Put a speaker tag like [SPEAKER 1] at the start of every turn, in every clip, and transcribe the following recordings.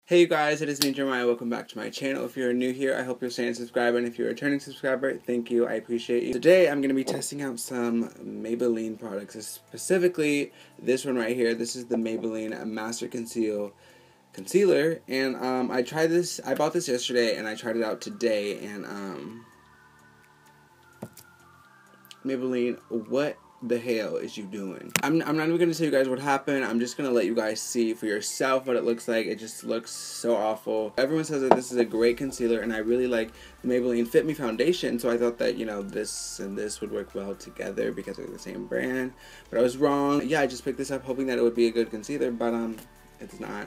[SPEAKER 1] Hey you guys, it is me, Jeremiah. Welcome back to my channel. If you're new here, I hope you're staying a subscriber, and if you're a returning subscriber, thank you. I appreciate you. Today, I'm going to be testing out some Maybelline products, specifically this one right here. This is the Maybelline Master Concealer, and I tried this. I bought this yesterday, and I tried it out today, and Maybelline, what the hell is you doing? I'm not even going to tell you guys what happened. I'm just going to let you guys see for yourself what it looks like. It just looks so awful. Everyone says that this is a great concealer, and I really like the Maybelline Fit Me foundation, so I thought that, you know, this and this would work well together because they're the same brand, but I was wrong. Yeah, I just picked this up hoping that it would be a good concealer, but it's not.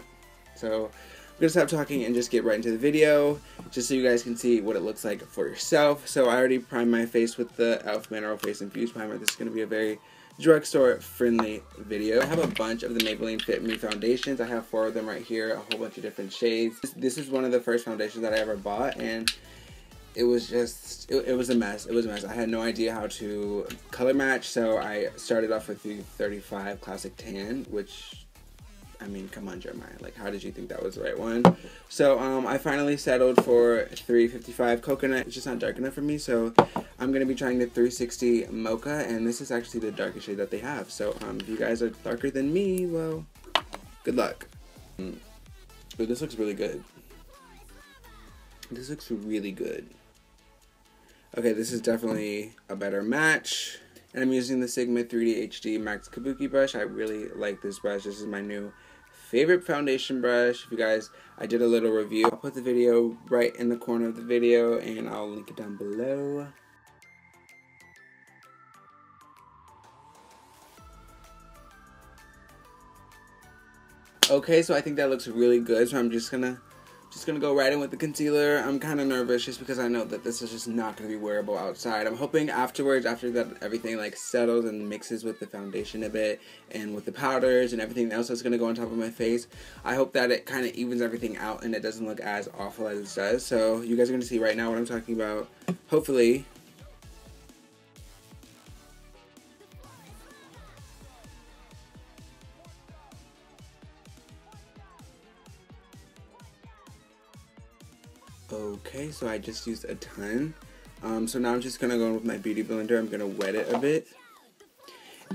[SPEAKER 1] So I'm gonna stop talking and just get right into the video, just so you guys can see what it looks like for yourself. So I already primed my face with the e.l.f. Mineral Face Infused Primer. This is gonna be a very drugstore friendly video. I have a bunch of the Maybelline Fit Me foundations. I have 4 of them right here, a whole bunch of different shades. This is one of the first foundations that I ever bought, and it was just, it was a mess. It was a mess. I had no idea how to color match, so I started off with the 35 Classic Tan, which, I mean, come on, Jeremiah. Like, how did you think that was the right one? So, I finally settled for 355 Coconut. It's just not dark enough for me, so I'm going to be trying the 360 Mocha, and this is actually the darkest shade that they have. So, if you guys are darker than me, well, good luck. But this looks really good. This looks really good. Okay, this is definitely a better match. And I'm using the Sigma 3D HD Max Kabuki brush. I really like this brush. This is my new favorite foundation brush. If you guys, I did a little review. I'll put the video right in the corner of the video, and I'll link it down below. Okay, so I think that looks really good. So I'm just gonna go right in with the concealer. I'm kind of nervous just because I know that this is just not going to be wearable outside. I'm hoping afterwards, after that everything like settles and mixes with the foundation a bit and with the powders and everything else that's going to go on top of my face, I hope that it kind of evens everything out and it doesn't look as awful as it does. So you guys are going to see right now what I'm talking about, hopefully. Okay, so I just used a ton. So now I'm just gonna go in with my beauty blender. I'm gonna wet it a bit.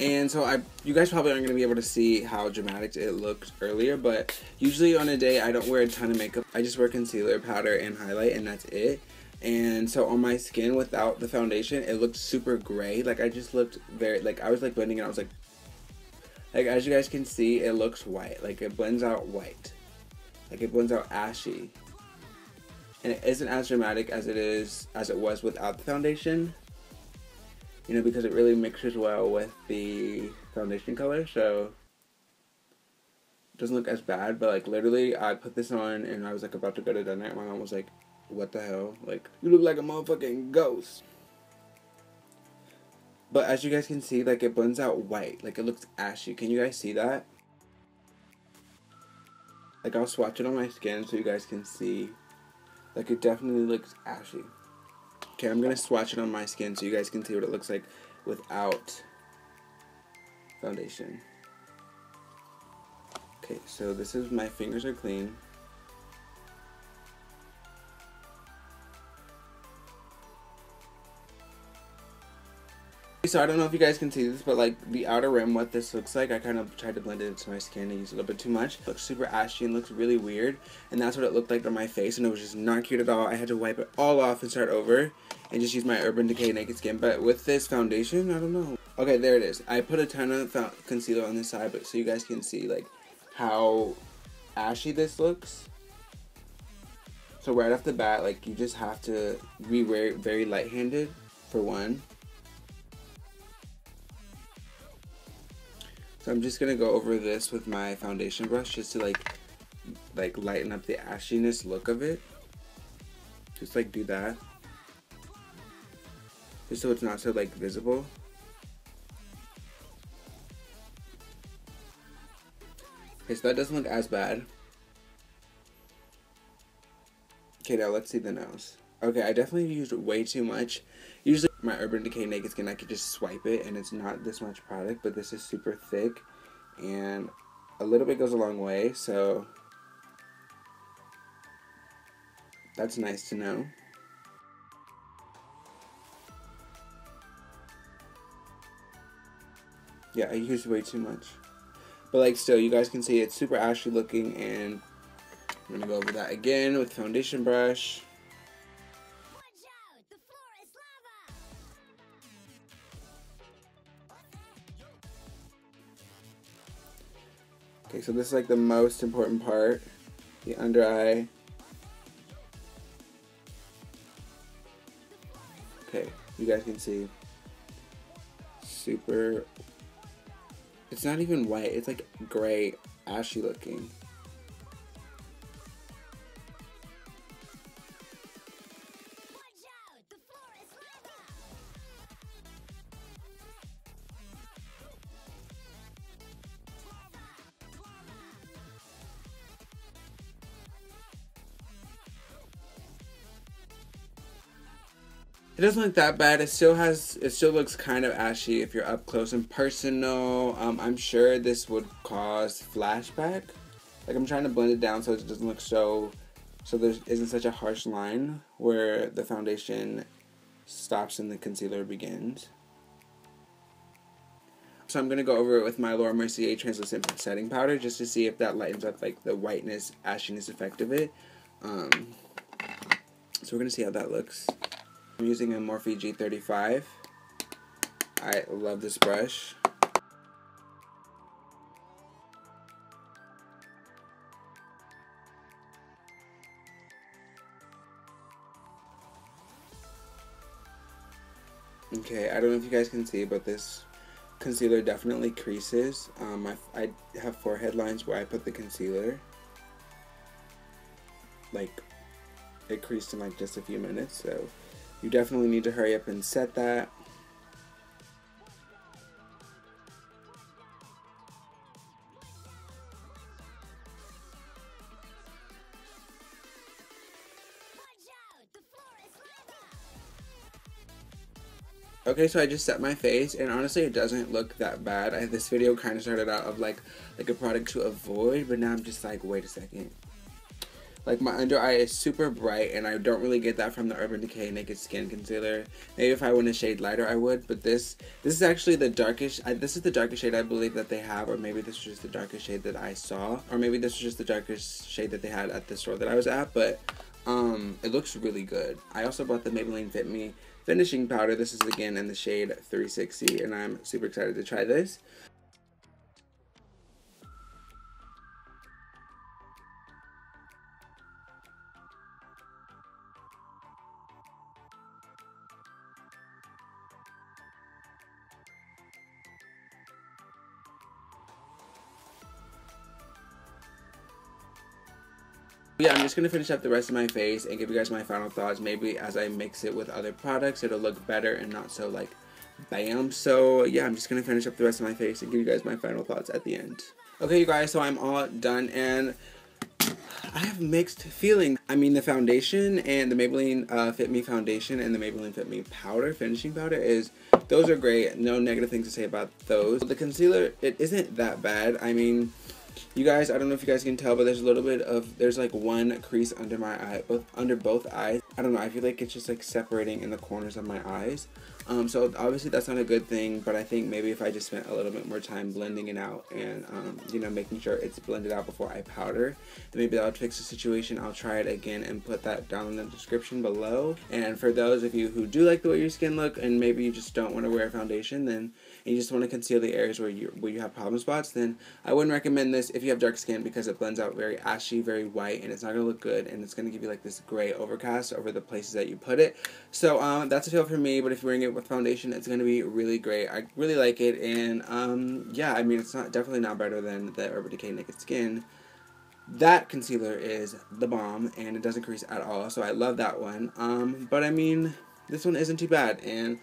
[SPEAKER 1] And so you guys probably aren't gonna be able to see how dramatic it looked earlier, but usually on a day I don't wear a ton of makeup. I just wear concealer, powder, and highlight, and that's it. And so on my skin without the foundation, it looked super gray. Like I just looked very, like I was like blending it. I was like as you guys can see, it looks white. Like it blends out white. Like it blends out ashy. And it isn't as dramatic as it was without the foundation, you know, because it really mixes well with the foundation color, so it doesn't look as bad. But like literally I put this on and I was like about to go to dinner, and my mom was like, what the hell, like you look like a motherfucking ghost. But as you guys can see, like it blends out white, like it looks ashy. Can you guys see that? Like I'll swatch it on my skin so you guys can see. Like, it definitely looks ashy. Okay, I'm gonna swatch it on my skin so you guys can see what it looks like without foundation. Okay, so this is, my fingers are clean. So I don't know if you guys can see this, but like the outer rim, what this looks like, I kind of tried to blend it into my skin and use a little bit too much. It looks super ashy and looks really weird, and that's what it looked like on my face, and it was just not cute at all. I had to wipe it all off and start over and just use my Urban Decay Naked Skin. But with this foundation, I don't know. Okay, there it is. I put a ton of concealer on this side, but so you guys can see like how ashy this looks. So right off the bat, like you just have to be very light-handed for one. So I'm just gonna go over this with my foundation brush just to like lighten up the ashiness look of it. Just like do that. Just so it's not so like visible. Okay, so that doesn't look as bad. Okay, now let's see the nose. Okay, I definitely used way too much. Usually my Urban Decay Naked Skin, I could just swipe it and it's not this much product, but this is super thick and a little bit goes a long way, so That's nice to know. Yeah, I used way too much. But like still, you guys can see it's super ashy looking, and I'm gonna go over that again with foundation brush.
[SPEAKER 2] Watch out, the floor is lava.
[SPEAKER 1] Okay, so this is like the most important part, the under eye. Okay, you guys can see, super, it's not even white, it's like gray, ashy looking.
[SPEAKER 2] Watch out, the floor is lava.
[SPEAKER 1] It doesn't look that bad. It still looks kind of ashy if you're up close and personal. I'm sure this would cause flashback. Like, I'm trying to blend it down so it doesn't look so there isn't such a harsh line where the foundation stops and the concealer begins. So I'm going to go over it with my Laura Mercier translucent setting powder just to see if that lightens up like the whiteness, ashiness effect of it. So we're going to see how that looks. I'm using a Morphe G35. I love this brush. Okay, I don't know if you guys can see, but this concealer definitely creases. I have forehead lines where I put the concealer. Like, it creased in like just a few minutes, so you definitely need to hurry up and set that.
[SPEAKER 2] Watch out, the floor is lava.
[SPEAKER 1] Okay, so I just set my face, and honestly, it doesn't look that bad. This video kind of started out of like a product to avoid, but now I'm just like, wait a second. Like, my under eye is super bright, and I don't really get that from the Urban Decay Naked Skin Concealer. Maybe if I went a shade lighter, I would, but this is actually the darkest, this is the darkest shade I believe that they have, or maybe this was just the darkest shade that I saw, or maybe this was just the darkest shade that they had at the store that I was at, but it looks really good. I also bought the Maybelline Fit Me finishing powder. This is again in the shade 360, and I'm super excited to try this. Yeah, I'm just going to finish up the rest of my face and give you guys my final thoughts. Maybe as I mix it with other products, it'll look better and not so like bam. So yeah, I'm just going to finish up the rest of my face and give you guys my final thoughts at the end. Okay, you guys, so I'm all done, and I have mixed feelings. I mean, the foundation and the Maybelline Fit Me foundation and the Maybelline Fit Me powder, finishing powder, those are great. No negative things to say about those. The concealer, it isn't that bad. I mean, you guys, I don't know if you guys can tell, but there's like one crease under my eye, under both eyes. I don't know, I feel like it's just like separating in the corners of my eyes. So obviously that's not a good thing, but I think maybe if I just spent a little bit more time blending it out and, you know, making sure it's blended out before I powder, then maybe that would fix the situation. I'll try it again and put that down in the description below. And for those of you who do like the way your skin look, and maybe you just don't want to wear foundation, and you just want to conceal the areas where you have problem spots, then I wouldn't recommend this if you have dark skin, because it blends out very ashy, very white, and it's not going to look good, and it's going to give you like this gray overcast over the places that you put it. So that's a fail for me, but if you're wearing it with foundation, it's going to be really great. I really like it, and yeah, I mean, it's definitely not better than the Urban Decay Naked Skin. That concealer is the bomb, and it doesn't crease at all, so I love that one. But I mean, this one isn't too bad, and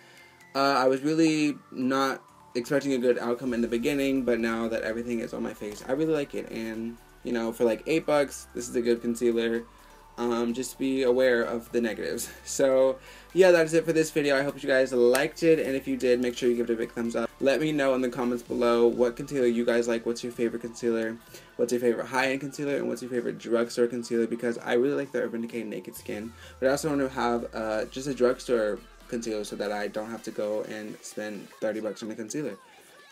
[SPEAKER 1] I was really not expecting a good outcome in the beginning, but now that everything is on my face, I really like it. And you know, for like $8, this is a good concealer. just be aware of the negatives. So yeah, that is it for this video. I hope you guys liked it, and if you did, make sure you give it a big thumbs up. Let me know in the comments below what concealer you guys like. What's your favorite concealer? What's your favorite high-end concealer? And what's your favorite drugstore concealer? Because I really like the Urban Decay Naked Skin, but I also want to have just a drugstore concealer so that I don't have to go and spend 30 bucks on a concealer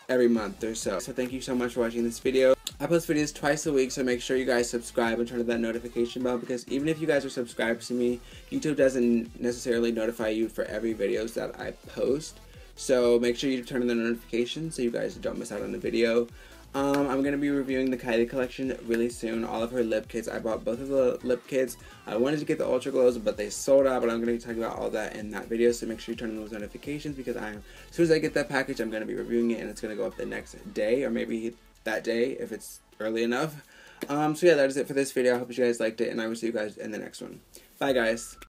[SPEAKER 1] every month or so. So thank you so much for watching this video. I post videos twice a week, so make sure you guys subscribe and turn on that notification bell, because even if you guys are subscribed to me, YouTube doesn't necessarily notify you for every videos that I post. So make sure you turn on the notifications so you guys don't miss out on the video. I'm going to be reviewing the Kylie collection really soon. All of her lip kits. I bought both of the lip kits. I wanted to get the Ultra Glows, but they sold out. But I'm going to be talking about all that in that video. So make sure you turn on those notifications, because as soon as I get that package, I'm going to be reviewing it, and it's going to go up the next day, or maybe that day if it's early enough. So yeah, that is it for this video. I hope you guys liked it, and I will see you guys in the next one. Bye, guys.